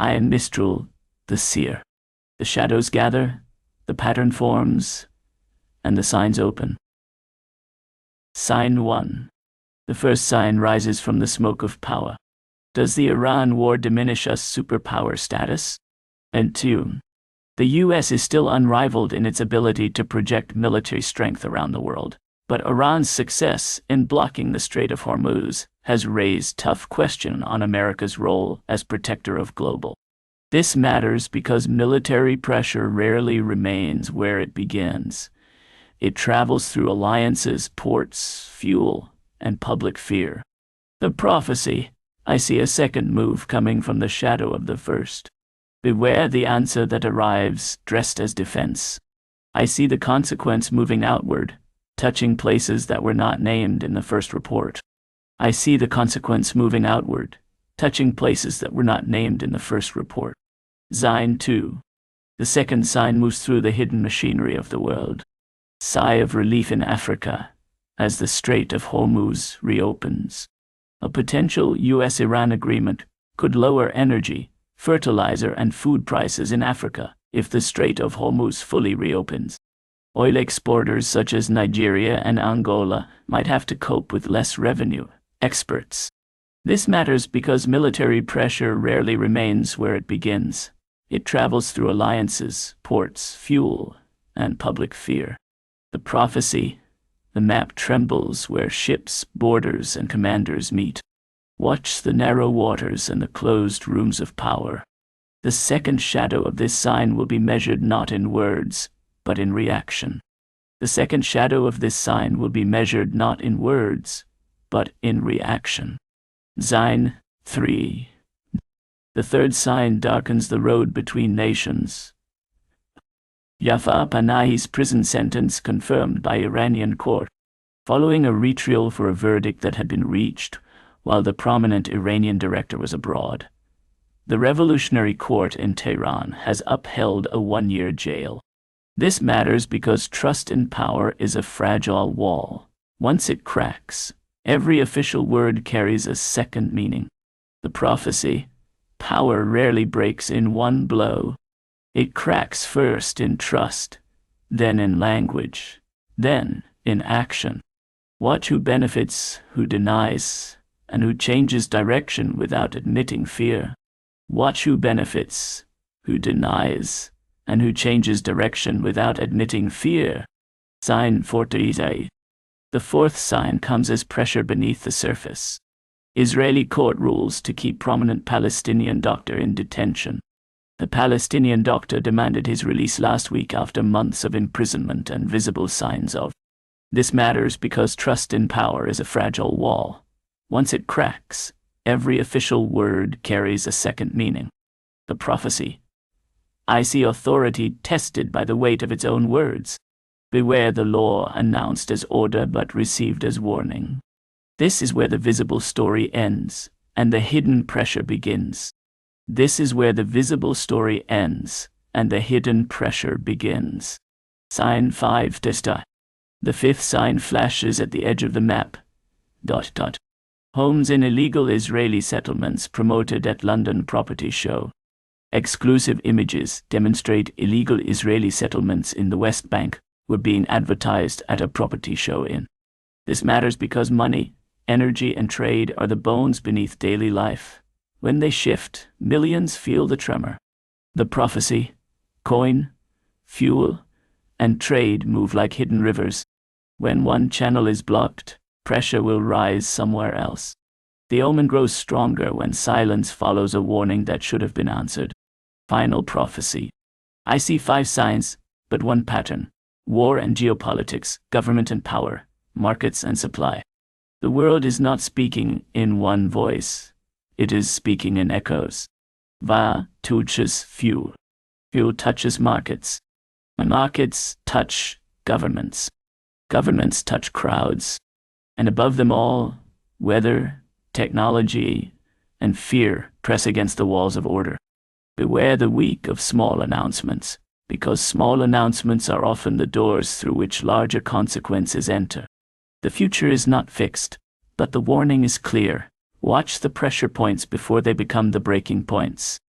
I am Mistrel, the seer. The shadows gather, the pattern forms, and the signs open. Sign 1. The first sign rises from the smoke of power. Does the Iran war diminish us superpower status? And 2. The US is still unrivaled in its ability to project military strength around the world, but Iran's success in blocking the Strait of Hormuz has raised tough question on America's role as protector of global. This matters because military pressure rarely remains where it begins. It travels through alliances, ports, fuel, and public fear. The prophecy: I see a second move coming from the shadow of the first. Beware the answer that arrives dressed as defense. I see the consequence moving outward, touching places that were not named in the first report. I see the consequence moving outward, touching places that were not named in the first report. Sign 2. The second sign moves through the hidden machinery of the world. Sigh of relief in Africa as the Strait of Hormuz reopens. A potential US-Iran agreement could lower energy, fertilizer, and food prices in Africa if the Strait of Hormuz fully reopens. Oil exporters such as Nigeria and Angola might have to cope with less revenue. Experts. This matters because military pressure rarely remains where it begins. It travels through alliances, ports, fuel, and public fear. The prophecy: the map trembles where ships, borders, and commanders meet. Watch the narrow waters and the closed rooms of power. The second shadow of this sign will be measured not in words, but in reaction. The second shadow of this sign will be measured not in words, but in reaction. Sign 3. The third sign darkens the road between nations. Jafar Panahi's prison sentence confirmed by Iranian court, following a retrial for a verdict that had been reached while the prominent Iranian director was abroad. The Revolutionary Court in Tehran has upheld a 1-year jail. This matters because trust in power is a fragile wall. Once it cracks, every official word carries a second meaning. The prophecy: power rarely breaks in one blow. It cracks first in trust, then in language, then in action. Watch who benefits, who denies, and who changes direction without admitting fear. Watch who benefits, who denies, and who changes direction without admitting fear. Sign 4. The fourth sign comes as pressure beneath the surface. Israeli court rules to keep prominent Palestinian doctor in detention. The Palestinian doctor demanded his release last week after months of imprisonment and visible signs of. This matters because trust in power is a fragile wall. Once it cracks, every official word carries a second meaning. The prophecy: I see authority tested by the weight of its own words. Beware the law announced as order but received as warning. This is where the visible story ends, and the hidden pressure begins. This is where the visible story ends, and the hidden pressure begins. Sign 5. The fifth sign flashes at the edge of the map. Homes in illegal Israeli settlements promoted at London property show. Exclusive images demonstrate illegal Israeli settlements in the West Bank were being advertised at a property show in. This matters because money, energy, and trade are the bones beneath daily life. When they shift, millions feel the tremor. The prophecy: coin, fuel, and trade move like hidden rivers. When one channel is blocked, pressure will rise somewhere else. The omen grows stronger when silence follows a warning that should have been answered. Final prophecy: I see 5 signs, but one pattern: war and geopolitics, government and power, markets and supply. The world is not speaking in one voice. It is speaking in echoes. Va touches fuel. Fuel touches markets. Markets touch governments. Governments touch crowds. And above them all, weather, technology, and fear press against the walls of order. Beware the weak of small announcements, because small announcements are often the doors through which larger consequences enter. The future is not fixed, but the warning is clear. Watch the pressure points before they become the breaking points.